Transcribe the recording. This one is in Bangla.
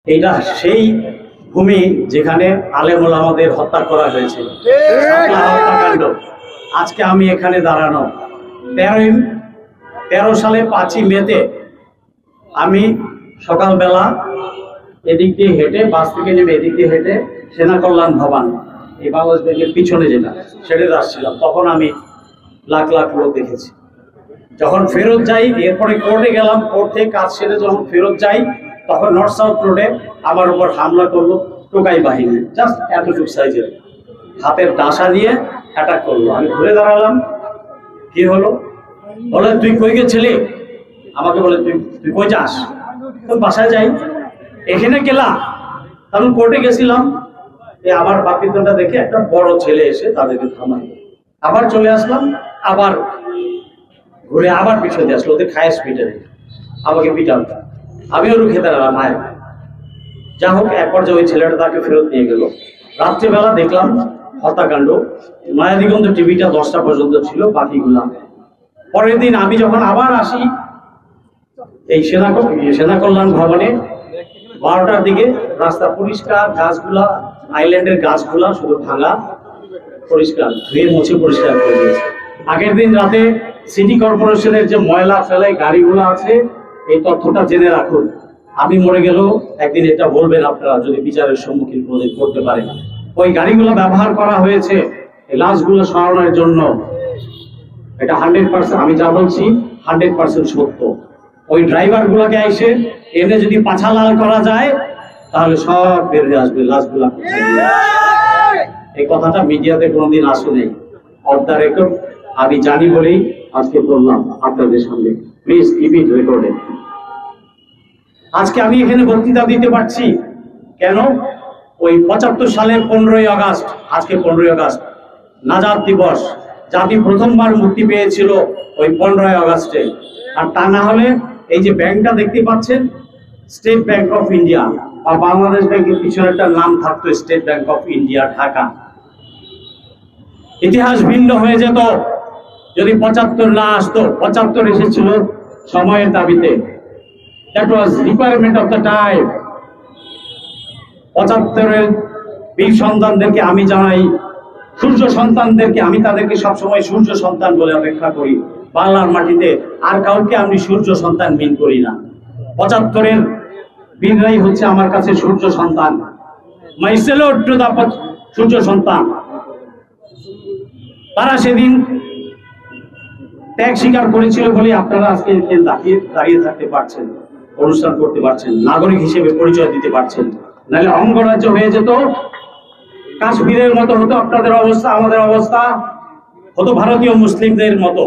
এটা সেই ভূমি যেখানে আলেম ওলামাদের হত্যা করা হয়েছে, হত্যাকাণ্ড। আজকে আমি এখানে দাঁড়ানো 13 সালে 5ই মেতে আমি সকালবেলা এদিক দিয়ে হেঁটে, বাস থেকে নেমে এদিক দিয়ে হেঁটে সেনা কল্যাণ ভবন, এই বাংলাদেশ ব্যাংকের পিছনে যেটা, সেটাতে আসছিলাম। তখন আমি লাখ লাখ লোক দেখেছি। যখন ফেরত যাই, এরপরে কোর্টে গেলাম, কোর্ট থেকে কাজ সেরে যখন ফেরত যাই, তখন নর্থ সাউথ রোডে আমার উপর হামলা করলো টোকাই বাহিনী, জাস্ট এতটুকু সাইজের, হাতের ডাসা দিয়ে অ্যাটাক করলো। আমি ঘুরে দাঁড়ালাম, কি হলো? বলে তুই কই গেছিলি? আমাকে বলে তুই কই যাস? তো বাসায় যাই। এখানে গেলাম, আমি কোর্টে গেছিলাম। আবার বাকিটা দেখে একটা বড় ছেলে এসে তাদেরকে থামাই, আবার চলে আসলাম, আবার ঘুরে আবার পিছনে আসলো, ওদের খায় স্পিডে আমাকে পিটাল। আমিও রুখে দাঁড়ালাম। ভাই যা হোক, এক পর্যায়ে ওই ছেলেটা তাকে ফেরত নিয়ে গেল। রাত্রিবেলা দেখলাম হত্যাকাণ্ড। মায়াদিগন্ত টিভিটা 10টা পর্যন্ত ছিল, বাকিগুলা পরের দিন। আমি যখন আবার আসি এই সেনা কল্যাণ ভবনে 12টার দিকে, রাস্তা পরিষ্কার, গাছগুলা, আইল্যান্ডের গাছগুলা শুধু ভাঙা, পরিষ্কার ধুয়ে মুছে পরিষ্কার করে দিয়েছে। আগের দিন রাতে সিটি কর্পোরেশনের যে ময়লা ফেলে গাড়িগুলো আছে, এই তথ্যটা জেনে রাখুন। আমি মরে গেল একদিন এটা বলবেন আপনারা, যদি বিচারের সম্মুখীন করতে পারেন। ওই গাড়িগুলো ব্যবহার করা হয়েছে এই লাশগুলো সরানোর জন্য। এটা 100%, আমি যা বলছি 100% সত্য। ওই ড্রাইভার গুলাকে এসে এনে যদি পাছা লাল করা যায়, তাহলে সব বেরিয়ে আসবে লাশগুলা। এই কথাটা মিডিয়াতে কোনোদিন আসেনি, অফ দ্য রেকর্ড। আমি জানি বলেই আজকে বললাম আপনাদের সামনে, প্লিজ কিপ ইট রেকর্ডেড। আজকে আমি এখানে বক্তৃতা দিতে পারছি কেন? ওই 75 সালের 15ই আগস্ট, আজকে 15ই আগস্ট নাজাত দিবস, জাতি প্রথমবার মুক্তি পেয়েছিল ওই 15ই আগস্টে। আর তা না হলে এই যে ব্যাংকটা দেখতে পাচ্ছেন, স্টেট ব্যাংক অফ ইন্ডিয়া বা বাংলাদেশ ব্যাংকের পিছনে একটা নাম থাকতো, state bank of India Dhaka. ইতিহাস ভিন্ন হয়ে যেত যদি 75 না আসতো। 75 এসেছিল সময়ের দাবিতে। That was requirement of the time. 75-এর বীর সন্তানদেরকে আমি জানাই, সূর্য সন্তানদেরকে আমি তাদেরকে সবসময় সূর্য সন্তান বলে অপেক্ষা করি বাংলার মাটিতে। আর কাউকে আমি সূর্য সন্তান মিন করি না। 75-এর বীররাই হচ্ছে আমার কাছে সূর্য সন্তান। মাই স্যালুট টু দা সূর্য সন্তান। তারা সেদিন ত্যাগ স্বীকার করেছিল বলে আপনারা আজকে দাঁড়িয়ে থাকতে পারছেন, অনুষ্ঠান করতে পারছেন, নাগরিক হিসেবে পরিচয় দিতে পারছেন। নাহলে অঙ্গরাজ্য হয়ে যেত, কাশ্মীরের মতো হতো আপনাদের অবস্থা, আমাদের অবস্থা হতো ভারতীয় মুসলিমদের মতো।